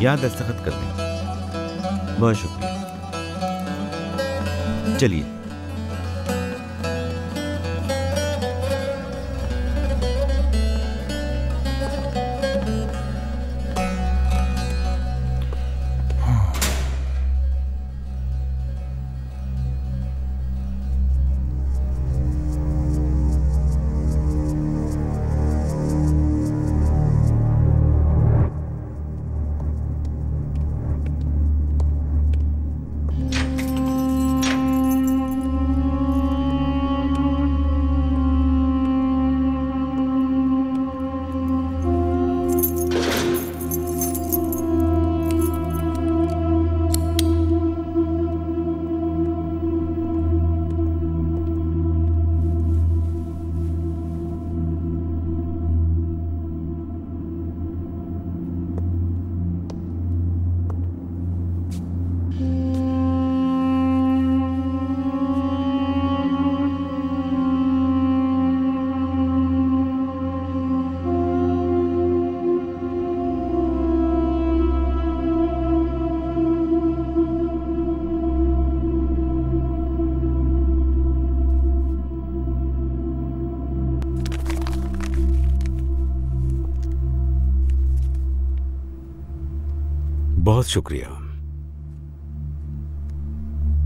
यहाँ दस्तखत कर दें। बहुत शुक्रिया। चलिए। बहुत शुक्रिया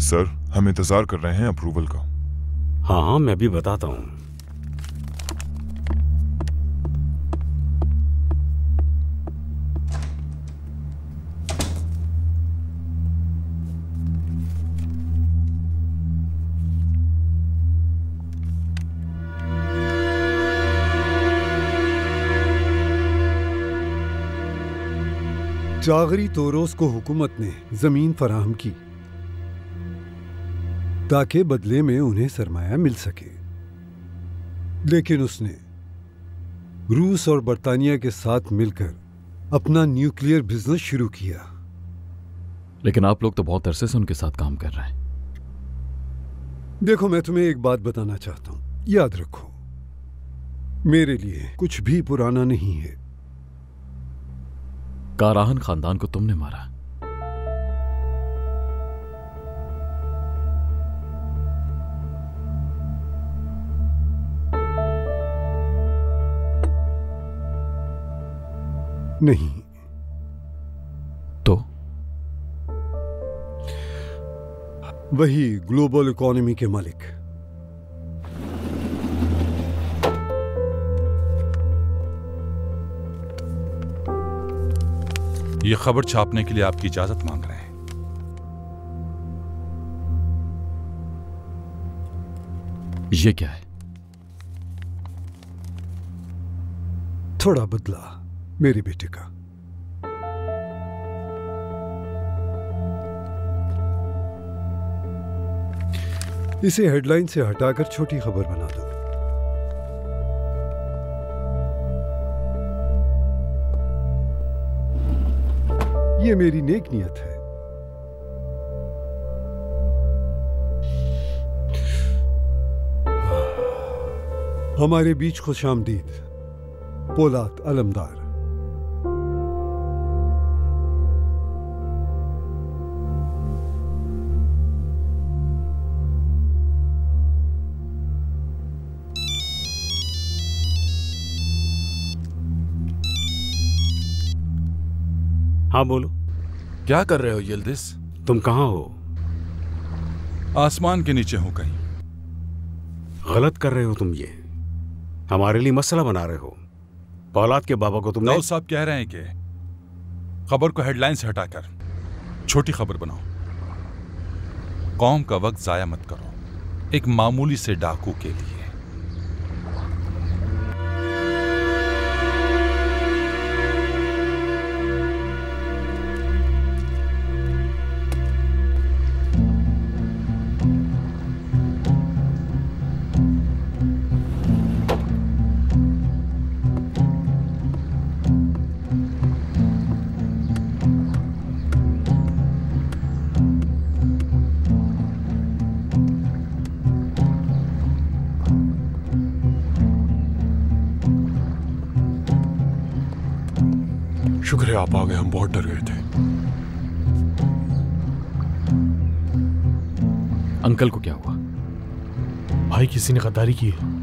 सर, हम इंतजार कर रहे हैं अप्रूवल का। हाँ, मैं भी बताता हूं। जागरी तोरोस को हुकूमत ने जमीन फराहम की ताकि बदले में उन्हें सरमाया मिल सके, लेकिन उसने रूस और बर्तानिया के साथ मिलकर अपना न्यूक्लियर बिजनेस शुरू किया। लेकिन आप लोग तो बहुत अरसे से उनके साथ काम कर रहे हैं। देखो, मैं तुम्हें एक बात बताना चाहता हूं, याद रखो, मेरे लिए कुछ भी पुराना नहीं है। काराहन खानदान को तुमने मारा। नहीं। तो वही ग्लोबल इकोनॉमी के मालिक। ये खबर छापने के लिए आपकी इजाजत मांग रहे हैं। ये क्या है? थोड़ा बदला मेरे बेटे का। इसे हेडलाइन से हटाकर छोटी खबर बना दो। ये मेरी नेक नियत है। हमारे बीच खुशामदीद पोलाद अलमदार। हाँ बोलो। क्या कर रहे हो यिल्दिज? तुम कहाँ हो? आसमान के नीचे हूं कहीं। गलत कर रहे हो तुम। ये हमारे लिए मसला बना रहे हो। पौलाद के बाबा को तुमने। दाऊद साहब कह रहे हैं कि खबर को हेडलाइन से हटाकर छोटी खबर बनाओ। कौम का वक्त जाया मत करो एक मामूली से डाकू के लिए। शुक्र है आप आ गए, हम बहुत डर गए थे। अंकल को क्या हुआ? भाई किसी ने गद्दारी की है।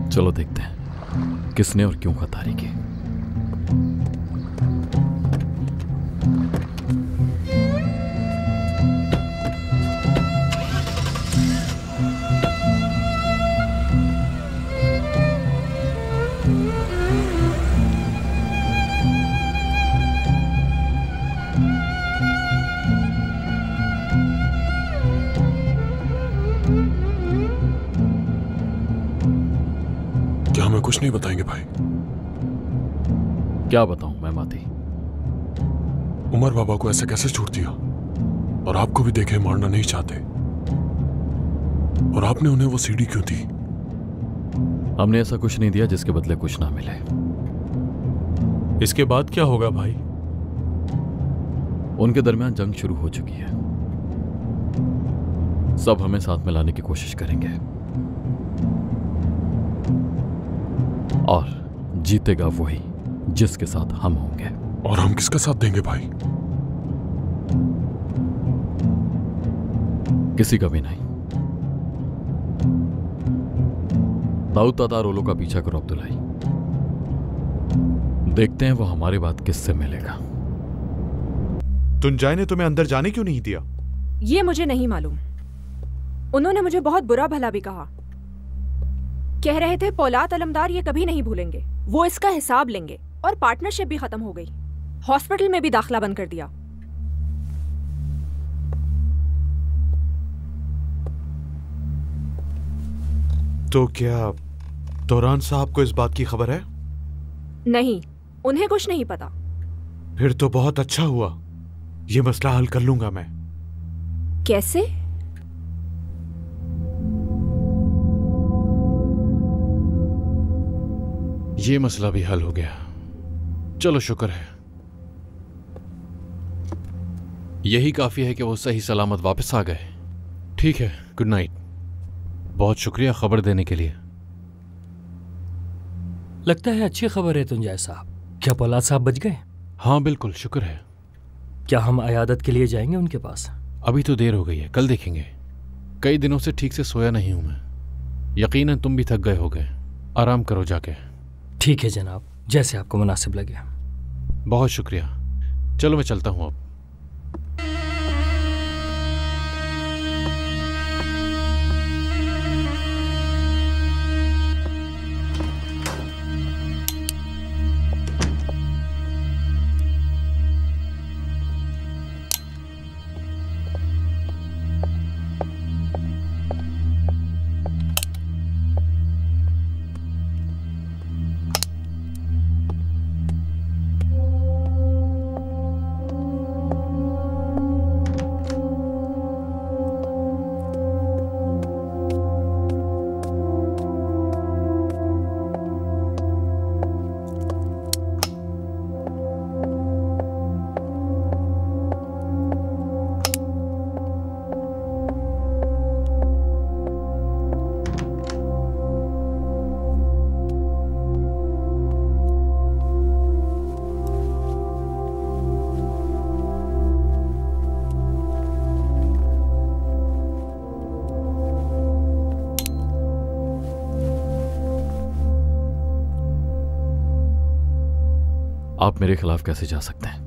चलो देखते हैं किसने और क्यों गद्दारी की। क्या हमें कुछ नहीं बताएंगे भाई? क्या बताऊं मैं माती? उमर बाबा को ऐसे कैसे छूट दिया? और आपको भी देखे मारना नहीं चाहते, और आपने उन्हें वो सीडी क्यों दी? हमने ऐसा कुछ नहीं दिया जिसके बदले कुछ ना मिले। इसके बाद क्या होगा भाई? उनके दरमियान जंग शुरू हो चुकी है। सब हमें साथ में लाने की कोशिश करेंगे और जीतेगा वही जिसके साथ हम होंगे। और हम किसका साथ देंगे भाई? किसी का भी नहीं। दाऊद तातार ओलो का पीछा करो अब्दुल्लाई। देखते हैं वो हमारी बात किससे मिलेगा। तुंजाई ने तुम्हें अंदर जाने क्यों नहीं दिया? ये मुझे नहीं मालूम। उन्होंने मुझे बहुत बुरा भला भी कहा। कह रहे थे पौलाद अलमदार ये कभी नहीं भूलेंगे, वो इसका हिसाब लेंगे। और पार्टनरशिप भी खत्म हो गई। हॉस्पिटल में भी दाखिला बंद कर दिया। तो क्या तोरान साहब को इस बात की खबर है? नहीं, उन्हें कुछ नहीं पता। फिर तो बहुत अच्छा हुआ। ये मसला हल कर लूंगा मैं। कैसे? ये मसला भी हल हो गया। चलो शुक्र है। यही काफी है कि वो सही सलामत वापस आ गए। ठीक है, गुड नाइट। बहुत शुक्रिया खबर देने के लिए। लगता है अच्छी खबर है तुंजाय साहब। क्या पौलाद साहब बच गए? हाँ बिल्कुल, शुक्र है। क्या हम अयादत के लिए जाएंगे उनके पास? अभी तो देर हो गई है, कल देखेंगे। कई दिनों से ठीक से सोया नहीं हूं मैं। यकीनन तुम भी थक गए होगे। आराम करो जाके। ठीक है जनाब, जैसे आपको मुनासिब लगे। बहुत शुक्रिया। चलो मैं चलता हूं अब। आप मेरे खिलाफ कैसे जा सकते हैं?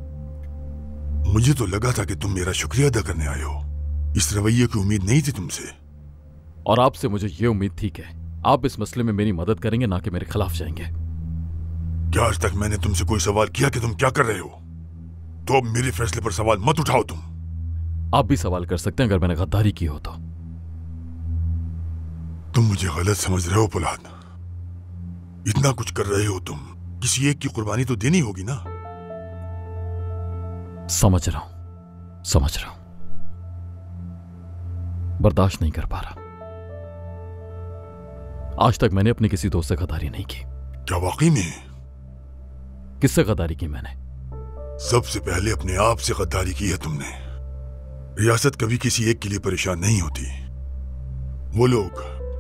मुझे तो लगा था कि तुम मेरा शुक्रिया अदा करने आए हो। इस रवैये की उम्मीद नहीं थी तुमसे। और आपसे मुझे ये उम्मीद थी कि आप इस मसले में मेरी मदद करेंगे, ना कि मेरे खिलाफ जाएंगे। क्या आज तक मैंने तुमसे कोई सवाल किया कि तुम क्या कर रहे हो? तो अब मेरे फैसले पर सवाल मत उठाओ तुम। आप भी सवाल कर सकते हैं अगर मैंने गद्दारी की हो तो। तुम मुझे गलत समझ रहे हो पुलाद। इतना कुछ कर रहे हो तुम, किसी एक की कुर्बानी तो देनी होगी ना। समझ रहा हूं। बर्दाश्त नहीं कर पा रहा। आज तक मैंने अपने किसी दोस्त से गद्दारी नहीं की। क्या वाकई में? किससे गद्दारी की मैंने? सबसे पहले अपने आप से गद्दारी की है तुमने। रियासत कभी किसी एक के लिए परेशान नहीं होती। वो लोग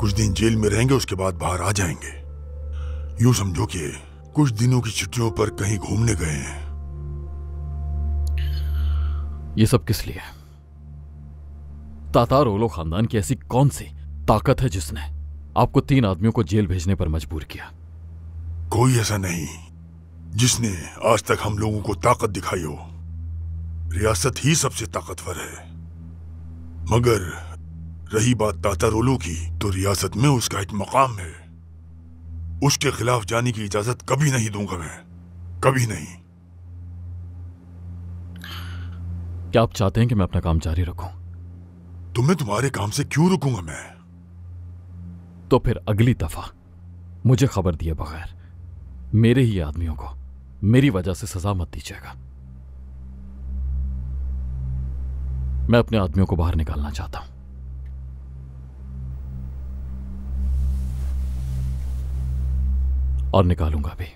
कुछ दिन जेल में रहेंगे, उसके बाद बाहर आ जाएंगे। यूं समझो कि कुछ दिनों की छुट्टियों पर कहीं घूमने गए हैं। ये सब किस लिए? तातार ओलो खानदान की ऐसी कौन सी ताकत है जिसने आपको 3 आदमियों को जेल भेजने पर मजबूर किया? कोई ऐसा नहीं जिसने आज तक हम लोगों को ताकत दिखाई हो। रियासत ही सबसे ताकतवर है। मगर रही बात तातारोलो की, तो रियासत में उसका एक मकाम है। उसके खिलाफ जाने की इजाजत कभी नहीं दूंगा मैं, कभी नहीं। क्या आप चाहते हैं कि मैं अपना काम जारी रखूं? तो मैं तुम्हारे काम से क्यों रुकूंगा मैं? तो फिर अगली दफा मुझे खबर दिए बगैर मेरे ही आदमियों को मेरी वजह से सजा मत दीजिएगा। मैं अपने आदमियों को बाहर निकालना चाहता हूं। और निकालूंगा भी।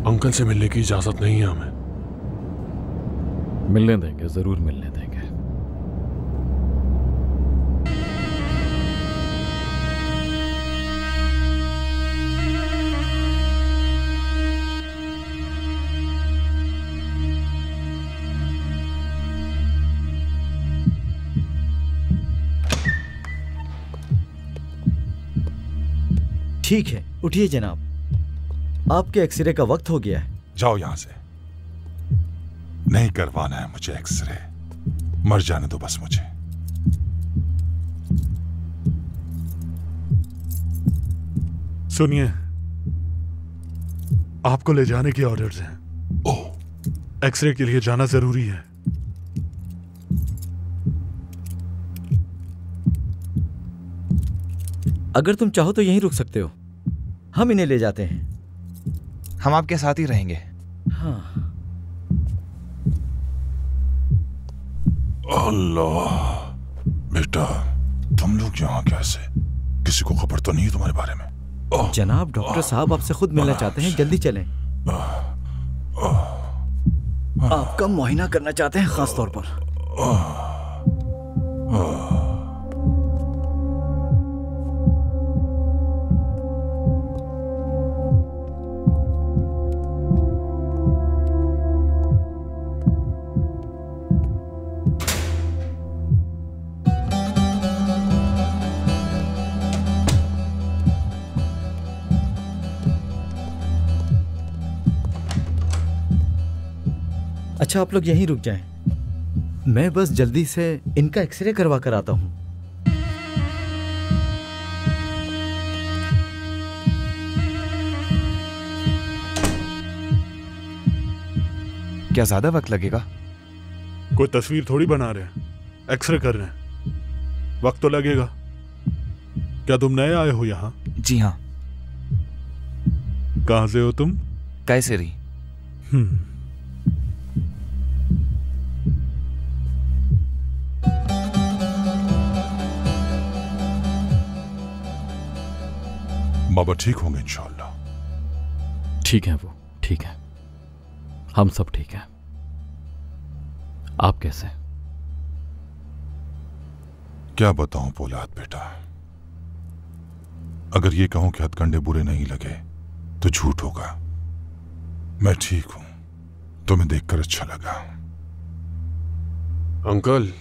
अंकल से मिलने की इजाजत नहीं है हमें। मिलने देंगे, जरूर मिलने देंगे। ठीक है, उठिए जनाब, आपके एक्सरे का वक्त हो गया है। जाओ यहां से। नहीं करवाना है मुझे एक्सरे, मर जाने दो बस मुझे। सुनिए, आपको ले जाने के ऑर्डर्स हैं। ओह, एक्सरे के लिए जाना जरूरी है। अगर तुम चाहो तो यहीं रुक सकते हो, हम इन्हें ले जाते हैं। हम आपके साथ ही रहेंगे। हाँ। अल्लाह, बेटा तुम लोग यहाँ कैसे? किसी को खबर तो नहीं है तुम्हारे बारे में? जनाब, डॉक्टर साहब आपसे खुद मिलना चाहते हैं, जल्दी चलें। आपका मुआयना करना चाहते हैं खास तौर पर। अच्छा, आप लोग यहीं रुक जाएं, मैं बस जल्दी से इनका एक्सरे करवा कर आता हूं। क्या ज्यादा वक्त लगेगा? कोई तस्वीर थोड़ी बना रहे हैं, एक्सरे कर रहे हैं, वक्त तो लगेगा। क्या तुम नए आए हो यहाँ? जी हाँ। कहां से हो तुम? कैसेरी। बाबा ठीक होंगे इंशाअल्लाह। ठीक है वो, ठीक है, हम सब ठीक हैं। आप कैसे? क्या बताऊं पोलाद बेटा, अगर ये कहूं कि हथकंडे बुरे नहीं लगे तो झूठ होगा। मैं ठीक हूं, तुम्हें देखकर अच्छा लगा। अंकल,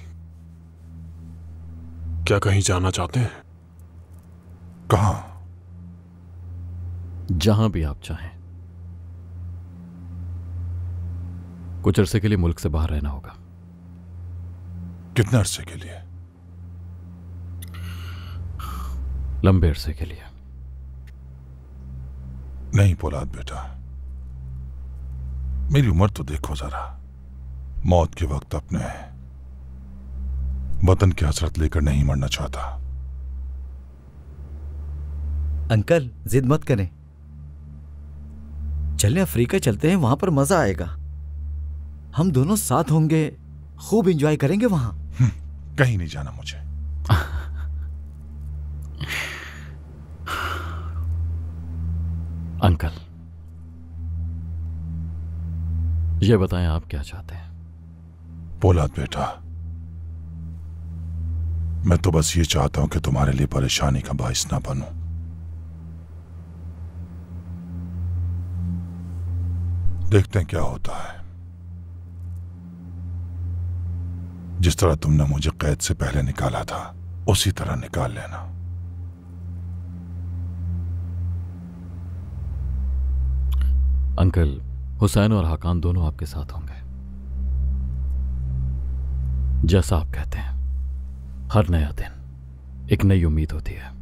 क्या कहीं जाना चाहते हैं? कहां? जहां भी आप चाहें। कुछ अरसे के लिए मुल्क से बाहर रहना होगा। कितने अरसे के लिए? लंबे अरसे के लिए। नहीं पोलाद बेटा, मेरी उम्र तो देखो जरा। मौत के वक्त अपने वतन की हसरत लेकर नहीं मरना चाहता। अंकल जिद मत करें, चलें अफ्रीका चलते हैं, वहां पर मजा आएगा। हम दोनों साथ होंगे, खूब एंजॉय करेंगे वहां। कहीं नहीं जाना मुझे। अंकल, ये बताएं आप क्या चाहते हैं? पोलाद बेटा, मैं तो बस ये चाहता हूं कि तुम्हारे लिए परेशानी का बाइस ना बनूं। देखते हैं क्या होता है। जिस तरह तुमने मुझे कैद से पहले निकाला था, उसी तरह निकाल लेना। अंकल, हुसैन और हाकान दोनों आपके साथ होंगे। जैसा आप कहते हैं, हर नया दिन एक नई उम्मीद होती है।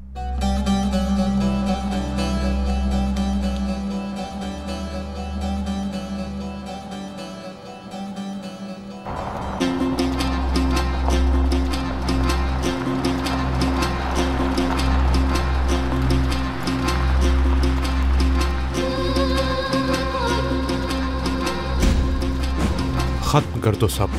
खत्म कर दो सब।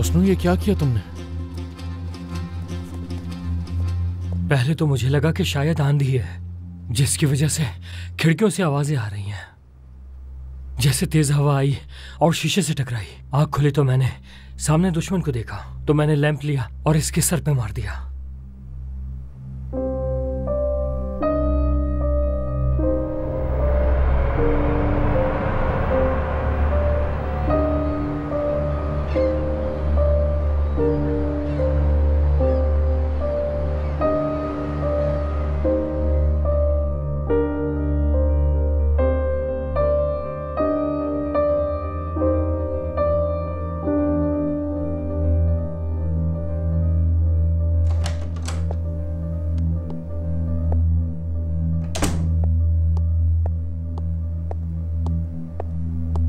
हुस्नू, ये क्या किया तुमने? पहले तो मुझे लगा कि शायद आंधी है, जिसकी वजह से खिड़कियों से आवाजें आ रही हैं। जैसे तेज हवा आई और शीशे से टकराई। आंख खुली तो मैंने सामने दुश्मन को देखा, तो मैंने लैंप लिया और इसके सर पे मार दिया।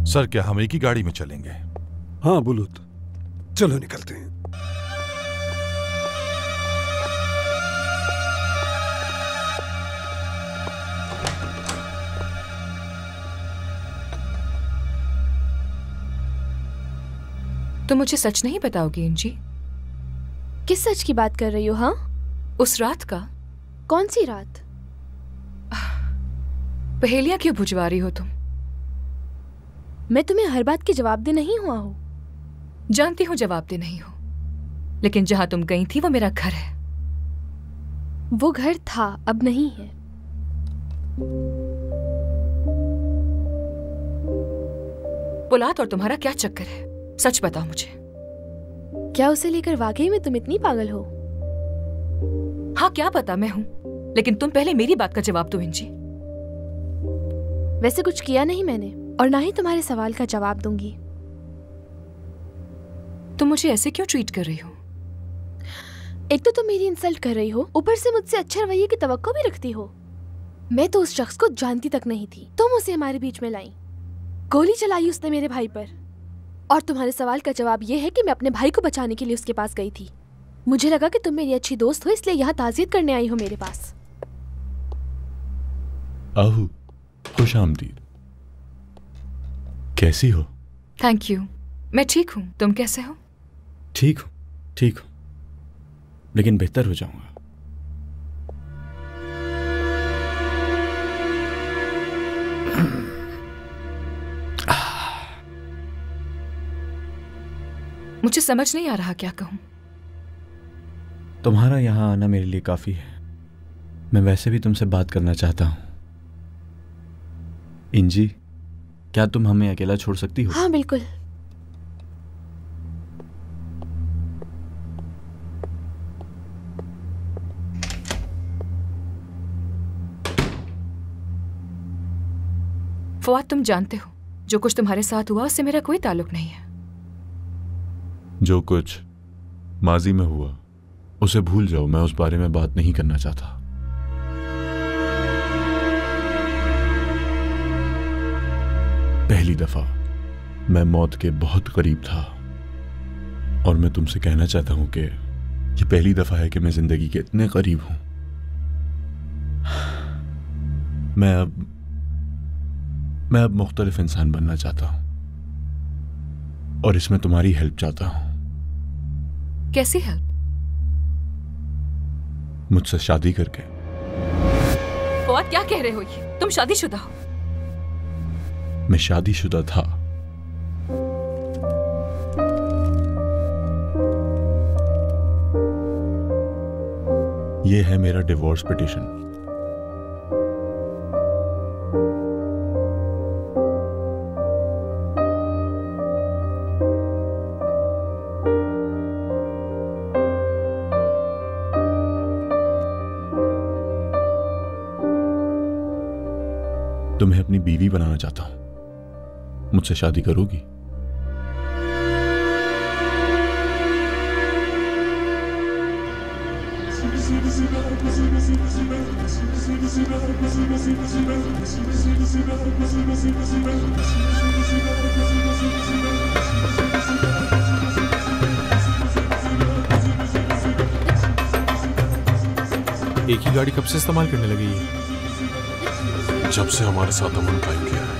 सर, क्या हम एक ही गाड़ी में चलेंगे? हाँ बुलूत, चलो निकलते हैं। तुम मुझे सच नहीं बताओगी इंजी? किस सच की बात कर रही हो? हाँ, उस रात का। कौन सी रात? पहेलियां क्यों बुझवा रही हो तुम? मैं तुम्हें हर बात के जवाब दे नहीं हुआ हूं। जानती हूं जवाब दे नहीं हो, लेकिन जहां तुम गई थी वो मेरा घर है। वो घर था, अब नहीं है। पोलाद और तुम्हारा क्या चक्कर है? सच बताओ मुझे। क्या उसे लेकर वाकई में तुम इतनी पागल हो? हाँ, क्या पता, मैं हूं, लेकिन तुम पहले मेरी बात का जवाब दो इंजी। वैसे कुछ किया नहीं मैंने, और ना ही तुम्हारे सवाल का जवाब दूंगी। तुम मुझे ऐसे क्यों ट्रीट कर रही हो? एक तो तुम मेरी इंसल्ट कर रही हो, ऊपर से मुझसे अच्छे रवैये की तवक्को भी रखती हो। मैं तो उस शख्स को जानती तक नहीं थी, तुम उसे हमारे बीच में लाई। गोली चलाई उसने मेरे भाई पर, और तुम्हारे सवाल का जवाब यह है कि मैं अपने भाई को बचाने के लिए उसके पास गई थी। मुझे लगा कि तुम मेरी अच्छी दोस्त हो, इसलिए यहाँ ताज़ियत करने आई हो मेरे पास। आहू, खुश आमदीद। कैसी हो? थैंक यू, मैं ठीक हूँ। तुम कैसे हो? ठीक हूँ, ठीक हूँ, लेकिन बेहतर हो जाऊंगा। मुझे समझ नहीं आ रहा क्या कहूं। तुम्हारा यहां आना मेरे लिए काफी है। मैं वैसे भी तुमसे बात करना चाहता हूं। इंजी, क्या तुम हमें अकेला छोड़ सकती हो? हाँ बिल्कुल। फवाद, तुम जानते हो जो कुछ तुम्हारे साथ हुआ उससे मेरा कोई ताल्लुक नहीं है। जो कुछ माजी में हुआ उसे भूल जाओ, मैं उस बारे में बात नहीं करना चाहता। पहली दफा मैं मौत के बहुत करीब था, और मैं तुमसे कहना चाहता हूं कि यह पहली दफा है कि मैं जिंदगी के इतने करीब हूं। मैं अब मुख्तलिफ इंसान बनना चाहता हूं, और इसमें तुम्हारी हेल्प चाहता हूं। कैसी हेल्प? मुझसे शादी करके। फवाद, क्या कह रहे हो ये? तुम शादीशुदा हो? मैं शादीशुदा था। यह है मेरा डिवोर्स पिटीशन। तुम्हें अपनी बीवी बनाना चाहता हूं। मुझसे शादी करोगी? एक ही गाड़ी कब से इस्तेमाल करने लगी है? जब से हमारे साथ अमन कायम किया है।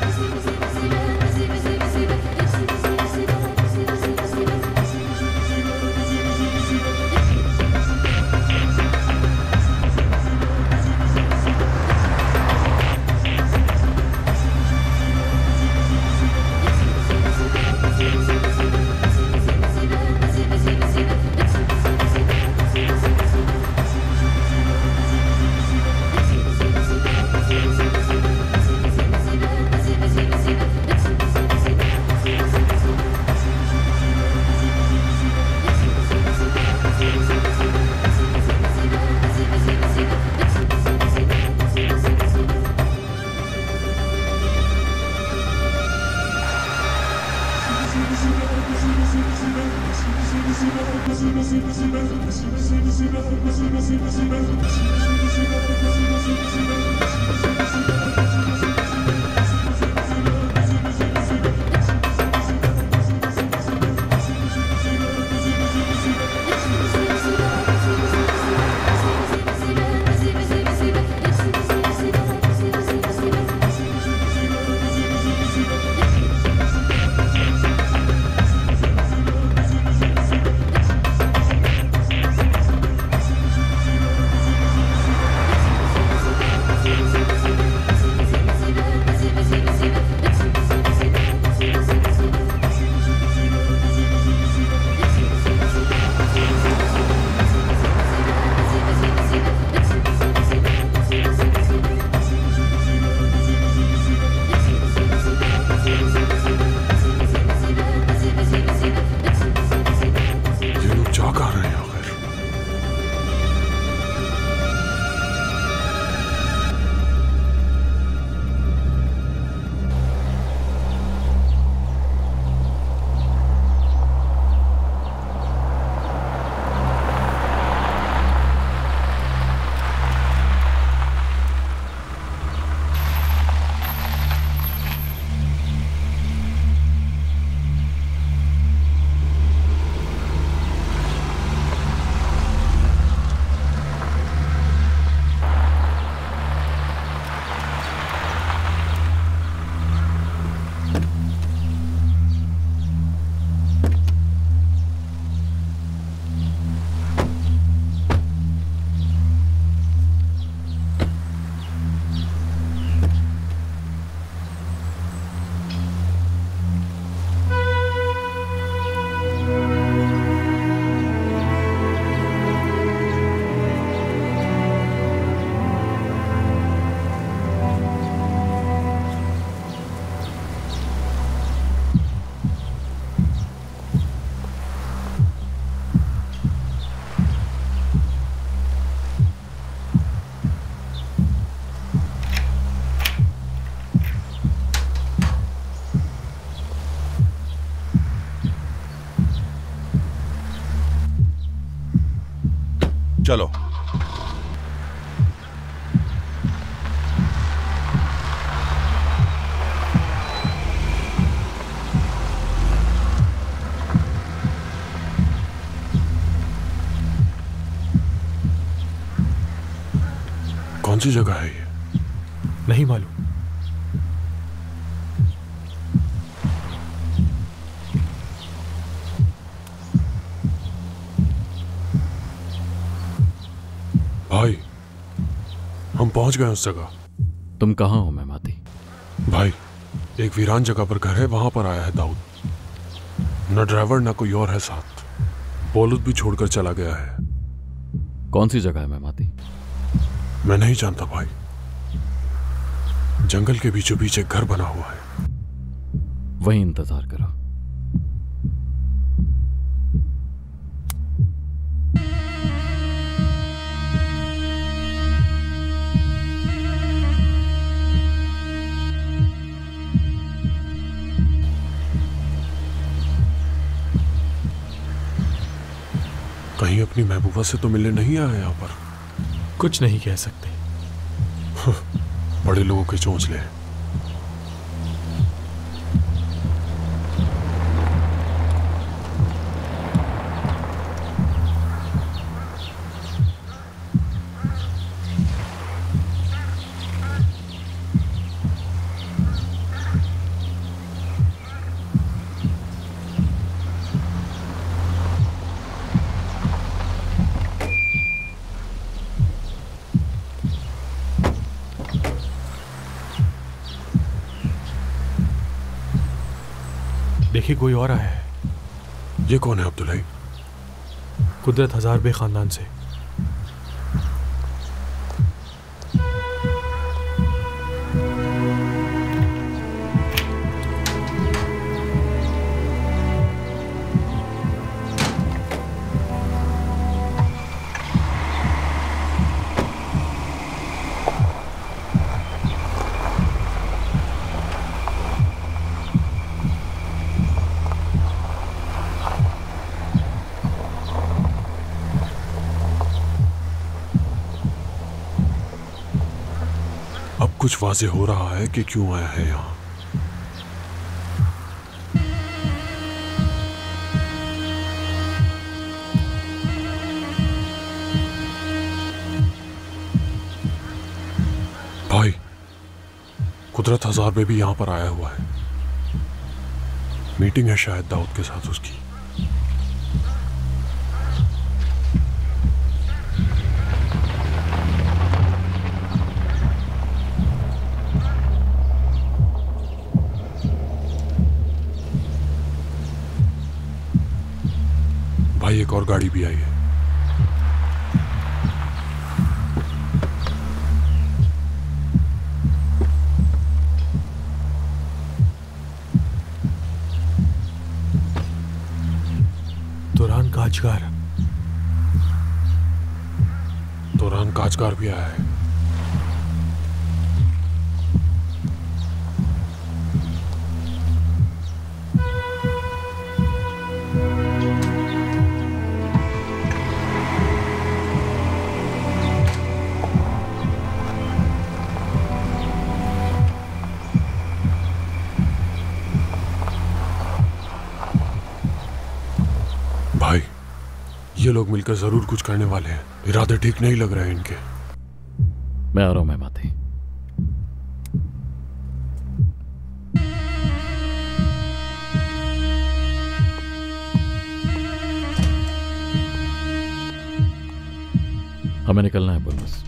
चलो। कौन सी जगह है ये? नहीं मालूम। भाई, हम पहुंच गए उस जगह। तुम कहाँ हो मेमाती? भाई, एक वीरान जगह पर घर है, वहां पर आया है दाऊद। न ड्राइवर न कोई और है साथ। बोलूद भी छोड़कर चला गया है। कौन सी जगह है मेमाती? मैं नहीं जानता भाई। जंगल के बीचों बीच एक घर बना हुआ है। वहीं इंतजार करो। कहीं अपनी महबूबा से तो मिलने नहीं आया यहाँ पर? कुछ नहीं कह सकते। बड़े लोगों के चोंचले। देखिए, कोई और आया है। ये कौन है अब्दुल्लाई? कुदरत हजारबे खानदान से। कुछ वाजे हो रहा है कि क्यों आया है यहाँ। भाई, कुदरत हजार में भी यहां पर आया हुआ है। मीटिंग है शायद दाऊद के साथ उसकी। भाई, एक और गाड़ी भी आई है। तुरान काचकार भी आया है। भाई, ये लोग मिलकर जरूर कुछ करने वाले हैं। इरादे ठीक नहीं लग रहे हैं इनके। मैं आ रहा हूं मेहमाती। हमें निकलना है बुलबुस।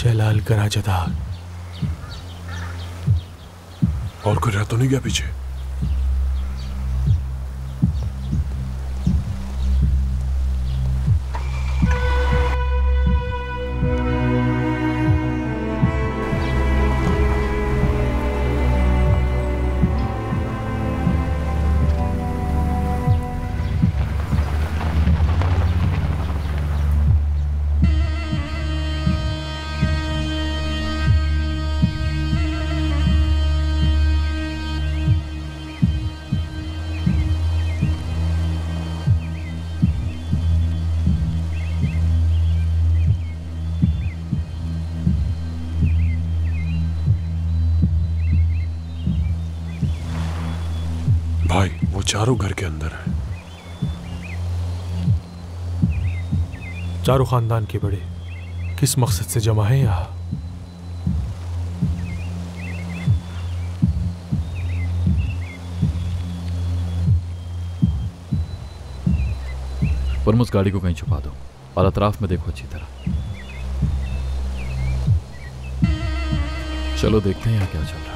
जलाल कराजदा। और कोई रह तो नहीं गया पीछे? भाई, वो चारों घर के अंदर है। चारों खानदान के बड़े किस मकसद से जमा है यहाँ? पुरमुस, गाड़ी को कहीं छुपा दो और अतराफ में देखो अच्छी तरह। चलो देखते हैं यहाँ क्या चल रहा है।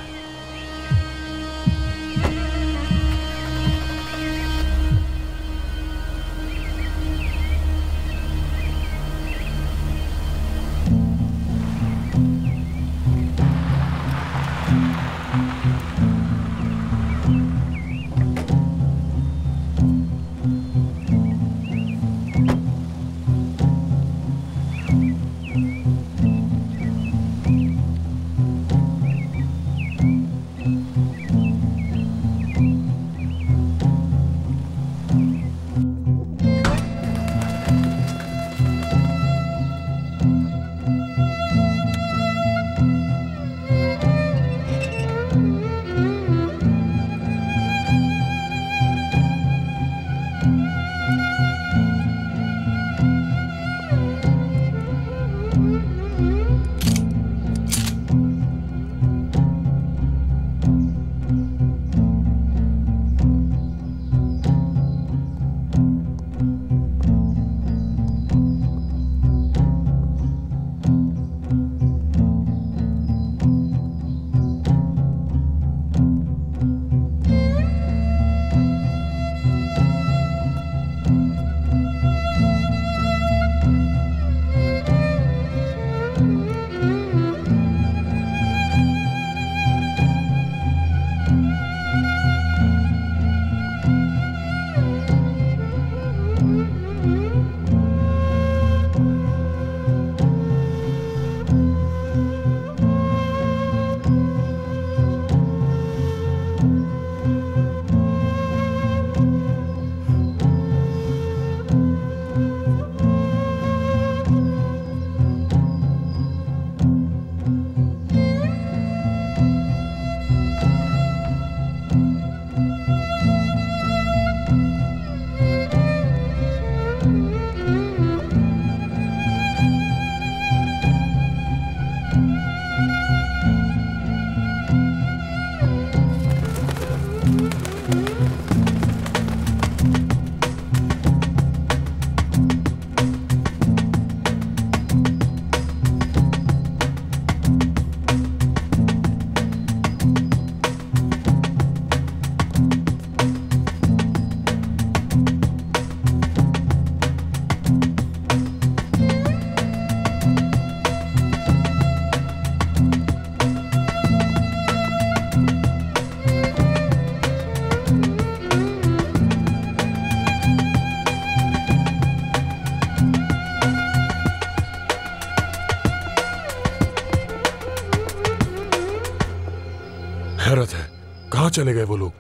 हैरत है, कहाँ चले गए वो लोग?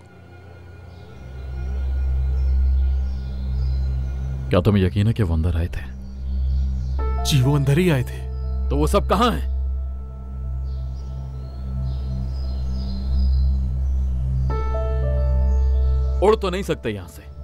क्या तुम्हें यकीन है कि वो अंदर आए थे? जी वो अंदर ही आए थे। तो वो सब कहां हैं? उड़ तो नहीं सकते यहां से।